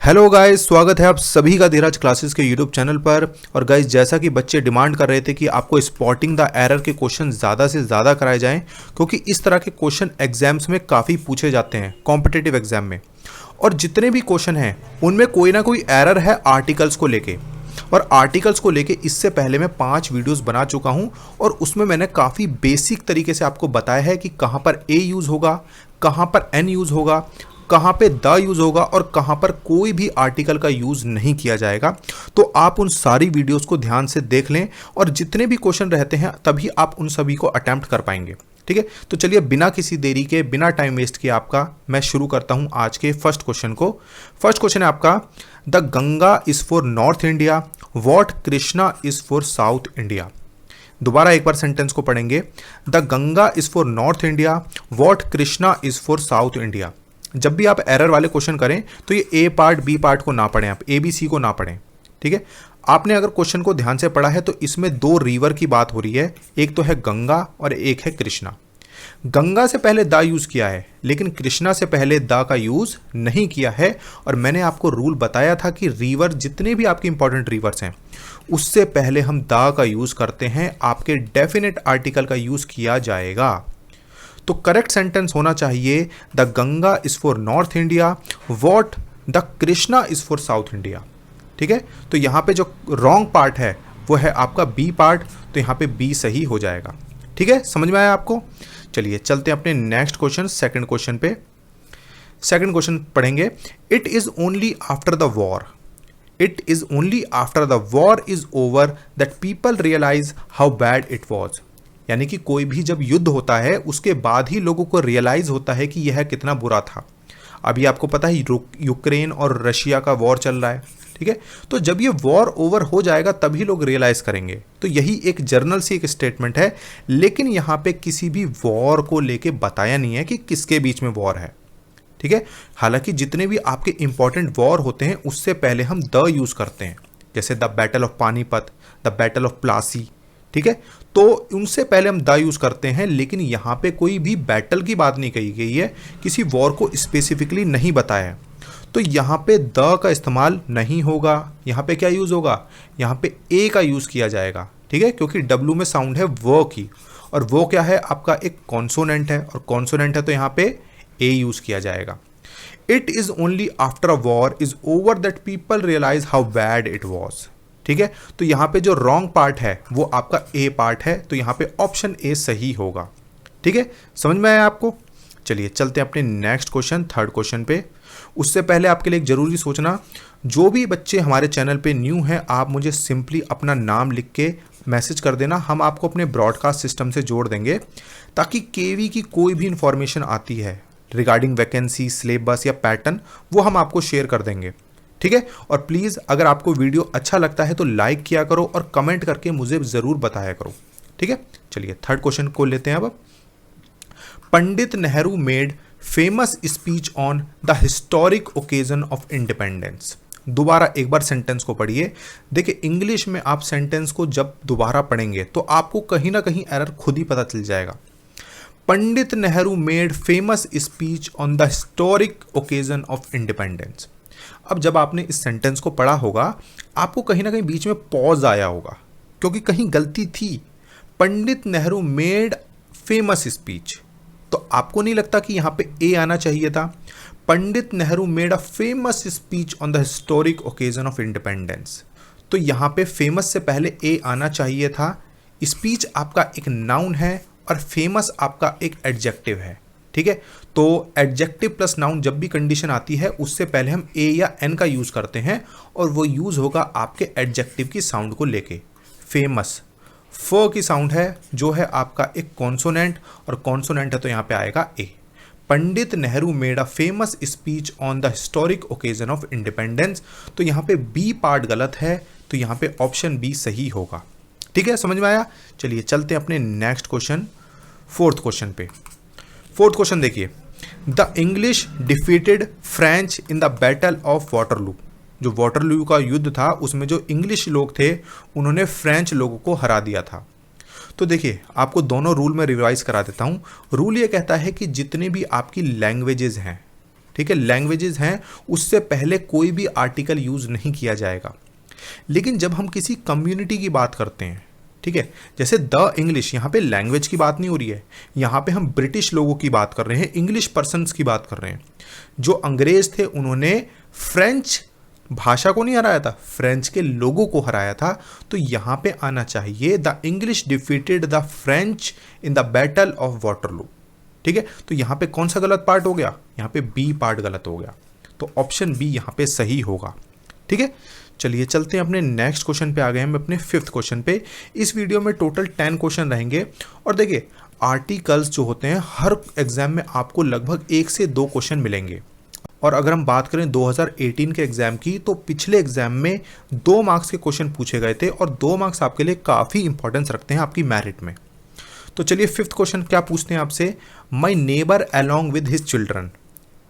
Hello guys, स्वागत है आप सभी का धीरज क्लासेस के यूट्यूब चैनल पर। और गाइस, जैसा कि बच्चे डिमांड कर रहे थे कि आपको स्पॉटिंग द एरर के क्वेश्चन ज़्यादा से ज़्यादा कराए जाएं, क्योंकि इस तरह के क्वेश्चन एग्जाम्स में काफ़ी पूछे जाते हैं कॉम्पिटिटिव एग्जाम में। और जितने भी क्वेश्चन हैं उनमें कोई ना कोई एरर है आर्टिकल्स को लेके। और आर्टिकल्स को लेके इससे पहले मैं 5 वीडियोस बना चुका हूं और उसमें मैंने काफ़ी बेसिक तरीके से आपको बताया है कि कहां पर ए यूज़ होगा, कहां पर एन यूज़ होगा, कहां पे द यूज़ होगा और कहां पर कोई भी आर्टिकल का यूज़ नहीं किया जाएगा। तो आप उन सारी वीडियोस को ध्यान से देख लें और जितने भी क्वेश्चन रहते हैं तभी आप उन सभी को अटेम्प्ट कर पाएंगे। ठीक है, तो चलिए बिना किसी देरी के, बिना टाइम वेस्ट किए आपका मैं शुरू करता हूं आज के फर्स्ट क्वेश्चन को। फर्स्ट क्वेश्चन है आपका, the Ganga is for north India, what Krishna is for south India. दोबारा एक बार सेंटेंस को पढ़ेंगे, the Ganga is for north India, what Krishna is for south India. जब भी आप एरर वाले क्वेश्चन करें तो ये ए पार्ट बी पार्ट को ना पढ़ें, आप ए बी सी को ना पढ़ें। ठीक है, आपने अगर क्वेश्चन को ध्यान से पढ़ा है तो इसमें 2 रिवर की बात हो रही है, एक तो है गंगा और एक है कृष्णा। गंगा से पहले द यूज किया है लेकिन कृष्णा से पहले द का यूज नहीं किया है। और मैंने आपको रूल बताया था कि रिवर, जितने भी आपके इंपॉर्टेंट रिवर्स हैं उससे पहले हम द का यूज करते हैं, आपके डेफिनेट आर्टिकल का यूज किया जाएगा। तो करेक्ट सेंटेंस होना चाहिए, the Ganga is for north India, what the Krishna is for south India. ठीक है, तो यहाँ पे जो रॉन्ग पार्ट है वो है आपका बी पार्ट, तो यहाँ पे बी सही हो जाएगा। ठीक है, समझ में आया आपको? चलिए चलते हैं अपने नेक्स्ट क्वेश्चन, सेकंड क्वेश्चन पे। सेकंड क्वेश्चन पढ़ेंगे, it is only after the war, it is only after the war is over that people realise how bad it was. यानी कि कोई भी जब युद्ध होता है उसके बाद ही लोगों को रियलाइज होता है कि यह कितना बुरा था। अभी आपको पता है यूक्रेन और रशिया का वॉर चल रहा है। ठीक है, तो जब ये वॉर ओवर हो जाएगा तभी लोग रियलाइज करेंगे। तो यही एक जर्नल सी एक स्टेटमेंट है, लेकिन यहाँ पे किसी भी वॉर को लेके बताया नहीं है कि किसके बीच में वॉर है। ठीक है, हालांकि जितने भी आपके इंपॉर्टेंट वॉर होते हैं उससे पहले हम द यूज करते हैं, जैसे the battle of Panipat, the battle of Plassey. ठीक है, तो उनसे पहले हम द यूज करते हैं, लेकिन यहाँ पे कोई भी बैटल की बात नहीं कही गई है, किसी वॉर को स्पेसिफिकली नहीं बताया है। तो यहाँ पे द का इस्तेमाल नहीं होगा, यहाँ पे क्या यूज होगा, यहाँ पे ए का यूज किया जाएगा। ठीक है, क्योंकि डब्ल्यू में साउंड है वो की, और वो क्या है आपका एक कॉन्सोनेंट है, और कॉन्सोनेंट है तो यहाँ पे ए यूज किया जाएगा। It is only after a war is over that people realise how bad it was. ठीक है, तो यहाँ पे जो रॉन्ग पार्ट है वो आपका ए पार्ट है, तो यहाँ पे ऑप्शन ए सही होगा। ठीक है, समझ में आया आपको? चलिए चलते हैं अपने नेक्स्ट क्वेश्चन, थर्ड क्वेश्चन पे। उससे पहले आपके लिए एक जरूरी सूचना, जो भी बच्चे हमारे चैनल पे न्यू हैं आप मुझे सिंपली अपना नाम लिख के मैसेज कर देना, हम आपको अपने ब्रॉडकास्ट सिस्टम से जोड़ देंगे, ताकि केवी की कोई भी इंफॉर्मेशन आती है रिगार्डिंग वैकेंसी, सिलेबस या पैटर्न, वो हम आपको शेयर कर देंगे। ठीक है, और प्लीज़ अगर आपको वीडियो अच्छा लगता है तो लाइक किया करो और कमेंट करके मुझे ज़रूर बताया करो। ठीक है, चलिए थर्ड क्वेश्चन को लेते हैं अब। Pandit Nehru made famous speech on the historic occasion of independence. दोबारा एक बार सेंटेंस को पढ़िए। देखिए, इंग्लिश में आप सेंटेंस को जब दोबारा पढ़ेंगे तो आपको कहीं ना कहीं एरर खुद ही पता चल जाएगा। Pandit Nehru made famous speech on the historic occasion of independence. अब जब आपने इस सेंटेंस को पढ़ा होगा आपको कहीं ना कहीं बीच में पॉज आया होगा, क्योंकि कहीं गलती थी। पंडित नेहरू मेड फेमस स्पीच, तो आपको नहीं लगता कि यहाँ पे ए आना चाहिए था? Pandit Nehru made a famous speech on the historic occasion of independence, तो यहाँ पे फेमस से पहले ए आना चाहिए था। स्पीच आपका एक नाउन है और फेमस आपका एक एडजेक्टिव है। ठीक है, तो एडजेक्टिव प्लस नाउन जब भी कंडीशन आती है उससे पहले हम ए या एन का यूज करते हैं, और वो यूज होगा आपके एडजेक्टिव की साउंड को लेके। फेमस फ की साउंड है जो है आपका एक कॉन्सोनेंट, और कॉन्सोनेंट है तो यहाँ पे आएगा a. Pandit Nehru made a famous speech on the historic occasion of independence, तो यहाँ पे बी पार्ट गलत है, तो यहाँ पे ऑप्शन बी सही होगा। ठीक है, समझ में आया? चलिए चलते हैं अपने नेक्स्ट क्वेश्चन, फोर्थ क्वेश्चन पे। फोर्थ क्वेश्चन देखिए, the English defeated French in the battle of Waterloo. जो वाटरलू का युद्ध था उसमें जो इंग्लिश लोग थे उन्होंने फ्रेंच लोगों को हरा दिया था। तो देखिए, आपको दोनों रूल में रिवाइज करा देता हूँ। रूल ये कहता है कि जितने भी आपकी लैंग्वेजेस हैं, ठीक है, लैंग्वेजेस हैं, उससे पहले कोई भी आर्टिकल यूज नहीं किया जाएगा। लेकिन जब हम किसी कम्युनिटी की बात करते हैं, ठीक है, जैसे द इंग्लिश, यहाँ पे लैंग्वेज की बात नहीं हो रही है, यहाँ पे हम ब्रिटिश लोगों की बात कर रहे हैं, इंग्लिश पर्सन्स की बात कर रहे हैं। जो अंग्रेज थे उन्होंने फ्रेंच भाषा को नहीं हराया था, फ्रेंच के लोगों को हराया था। तो यहाँ पे आना चाहिए the English defeated the French in the battle of Waterloo. ठीक है, तो यहाँ पे कौन सा गलत पार्ट हो गया, यहाँ पे बी पार्ट गलत हो गया, तो ऑप्शन बी यहाँ पे सही होगा। ठीक है, चलिए चलते हैं अपने नेक्स्ट क्वेश्चन पे। आ गए हम अपने 5th क्वेश्चन पे। इस वीडियो में टोटल 10 क्वेश्चन रहेंगे और देखिए आर्टिकल्स जो होते हैं हर एग्जाम में आपको लगभग 1 से 2 क्वेश्चन मिलेंगे। और अगर हम बात करें 2018 के एग्जाम की, तो पिछले एग्जाम में 2 मार्क्स के क्वेश्चन पूछे गए थे और 2 मार्क्स आपके लिए काफ़ी इंपॉर्टेंस रखते हैं आपकी मेरिट में। तो चलिए 5th क्वेश्चन क्या पूछते हैं आपसे, my neighbour along with his children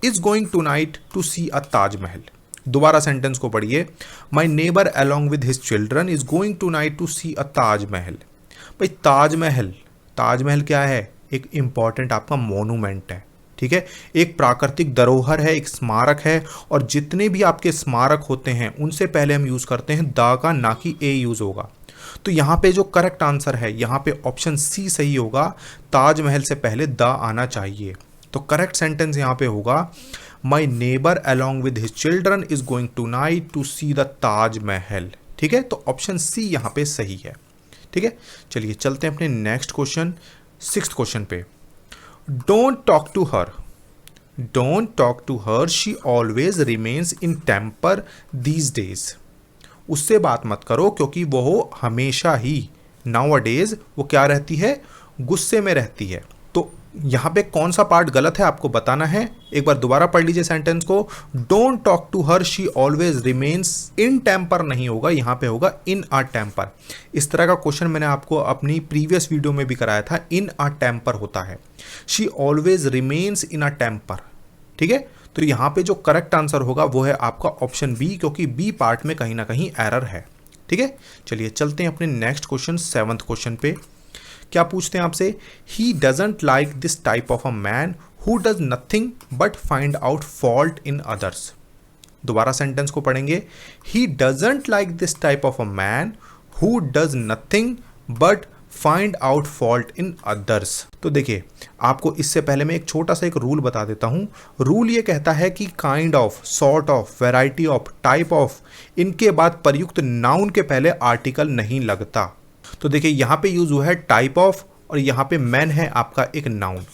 is going tonight to see a Taj Mahal. दोबारा सेंटेंस को पढ़िए, my neighbour along with his children is going tonight to see a Taj Mahal. भाई ताजमहल, ताजमहल क्या है, एक इंपॉर्टेंट आपका मोनूमेंट है। ठीक है, एक प्राकृतिक धरोहर है, एक स्मारक है, और जितने भी आपके स्मारक होते हैं उनसे पहले हम यूज करते हैं द का, ना कि ए यूज होगा। तो यहाँ पे जो करेक्ट आंसर है, यहाँ पे ऑप्शन सी सही होगा, ताजमहल से पहले द आना चाहिए। तो करेक्ट सेंटेंस यहाँ पे होगा, my neighbour along with his children is going tonight to see the Taj Mahal. ठीक है, तो ऑप्शन सी यहाँ पे सही है। ठीक है, चलिए चलते हैं अपने नेक्स्ट क्वेश्चन 6th क्वेश्चन पे। Don't talk to her, don't talk to her, she always remains in temper these days. उससे बात मत करो क्योंकि वो हमेशा ही, नाउ अ डेज, वो क्या रहती है, गुस्से में रहती है। तो यहाँ पे कौन सा पार्ट गलत है आपको बताना है। एक बार दोबारा पढ़ लीजिए सेंटेंस को, don't talk to her she always remains in temper नहीं होगा, यहाँ पे होगा इन अ टेम्पर। इस तरह का क्वेश्चन मैंने आपको अपनी प्रीवियस वीडियो में भी कराया था, इन अ टेम्पर होता है, she always remains in a temper. ठीक है, तो यहाँ पे जो करेक्ट आंसर होगा वो है आपका ऑप्शन बी, क्योंकि बी पार्ट में कहीं ना कहीं एरर है। ठीक है, चलिए चलते हैं अपने नेक्स्ट क्वेश्चन 7th क्वेश्चन पे। क्या पूछते हैं आपसे, ही doesn't like this type of a man who does nothing but find out fault in others. दोबारा सेंटेंस को पढ़ेंगे, ही doesn't like this type of a man who does nothing but find out fault in others. तो देखिए आपको इससे पहले मैं एक छोटा सा एक रूल बता देता हूँ। रूल ये कहता है कि kind of, sort of, variety of, type of, इनके बाद प्रयुक्त नाउन के पहले आर्टिकल नहीं लगता। तो देखिए यहाँ पे यूज हुआ है टाइप ऑफ, और यहाँ पे मैन है आपका एक नाउन,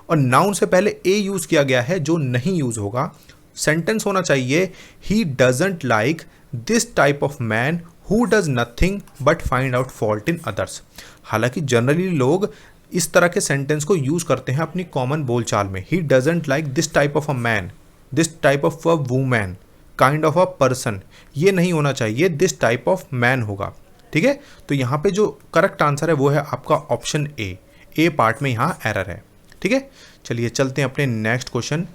और नाउन से पहले ए यूज किया गया है जो नहीं यूज होगा। सेंटेंस होना चाहिए, ही doesn't like this type of man who does nothing but find out fault in others. हालांकि जनरली लोग इस तरह के सेंटेंस को यूज करते हैं अपनी कॉमन बोलचाल में, he doesn't like this type of a man, this type of a woman, kind of a person, ये नहीं होना चाहिए, दिस टाइप ऑफ मैन होगा। ठीक है, तो यहाँ पे जो करेक्ट आंसर है वो है आपका ऑप्शन ए, ए पार्ट में यहाँ एरर है। ठीक है, चलिए चलते हैं अपने नेक्स्ट क्वेश्चन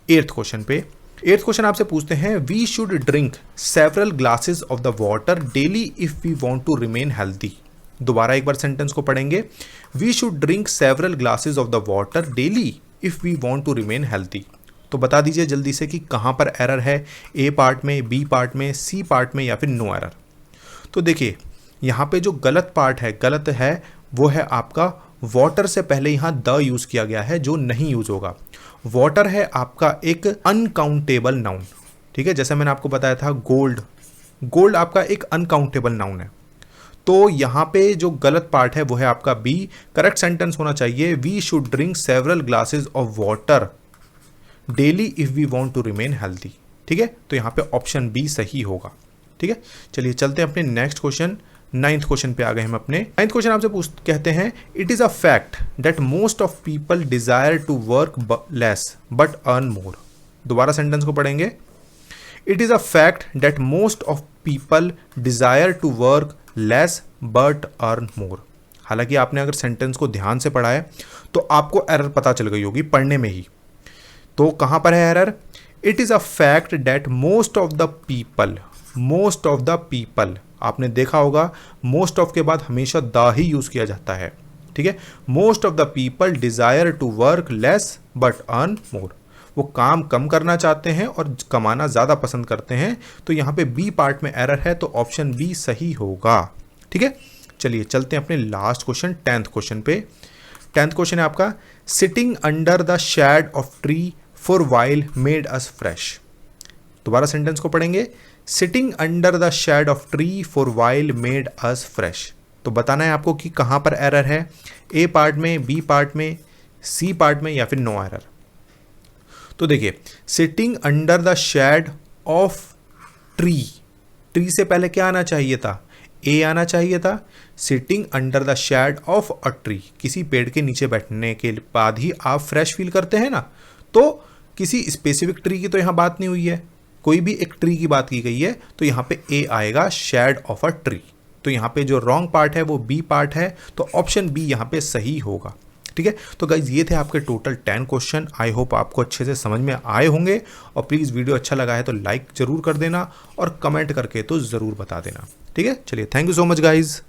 8th क्वेश्चन पे। 8th क्वेश्चन आपसे पूछते हैं, we should drink several glasses of the water daily if we want to remain healthy. दोबारा एक बार सेंटेंस को पढ़ेंगे, we should drink several glasses of the water daily if we want to remain healthy. तो बता दीजिए जल्दी से कि कहाँ पर एरर है, ए पार्ट में, बी पार्ट में, सी पार्ट में, या फिर नो एरर। तो देखिए यहाँ पे जो गलत पार्ट है, गलत है, वो है आपका वाटर से पहले यहाँ द यूज किया गया है जो नहीं यूज होगा। वाटर है आपका एक अनकाउंटेबल नाउन। ठीक है, जैसे मैंने आपको बताया था गोल्ड, गोल्ड आपका एक अनकाउंटेबल नाउन है। तो यहाँ पे जो गलत पार्ट है वो है आपका बी। करेक्ट सेंटेंस होना चाहिए, we should drink several glasses of water daily if we want to remain healthy. ठीक है, तो यहाँ पे ऑप्शन बी सही होगा। ठीक है, चलिए चलते हैं अपने नेक्स्ट क्वेश्चन 9th क्वेश्चन पे आ गए हम अपने। 9th क्वेश्चन आपसे कहते हैं, it is a fact that most of people desire to work less but earn more. दोबारा सेंटेंस को पढ़ेंगे, it is a fact that most of people desire to work less but earn more. हालांकि आपने अगर sentence को ध्यान से पढ़ा है तो आपको एरर पता चल गई होगी पढ़ने में ही। तो कहां पर है error, it is a fact that most of the people, most of the people, आपने देखा होगा मोस्ट ऑफ के बाद हमेशा द ही यूज किया जाता है। ठीक है, most of the people desire to work less but earn more. वो काम कम करना चाहते हैं और कमाना ज़्यादा पसंद करते हैं। तो यहाँ पे बी पार्ट में एरर है, तो ऑप्शन बी सही होगा। ठीक है, चलिए चलते हैं अपने लास्ट क्वेश्चन 10th क्वेश्चन पे। 10th क्वेश्चन है आपका, sitting under the shade of tree for while made us fresh. दोबारा सेंटेंस को पढ़ेंगे, sitting under the shade of tree for while made us fresh. तो बताना है आपको कि कहाँ पर एरर है, ए पार्ट में, बी पार्ट में, सी पार्ट में, या फिर नो एरर। तो देखिए, sitting under the shade of tree, tree से पहले क्या आना चाहिए था, ए आना चाहिए था। Sitting under the shade of a tree, किसी पेड़ के नीचे बैठने के बाद ही आप फ्रेश फील करते हैं ना, तो किसी स्पेसिफिक ट्री की तो यहाँ बात नहीं हुई है, कोई भी एक ट्री की बात की गई है, तो यहाँ पे ए आएगा, शेड ऑफ अ ट्री। तो यहाँ पे जो रॉन्ग पार्ट है वो बी पार्ट है, तो ऑप्शन बी यहाँ पे सही होगा। ठीक है, तो गाइज ये थे आपके टोटल 10 क्वेश्चन। आई होप आपको अच्छे से समझ में आए होंगे, और प्लीज़ वीडियो अच्छा लगा है तो लाइक जरूर कर देना और कमेंट करके तो ज़रूर बता देना। ठीक है, चलिए, thank you so much guys.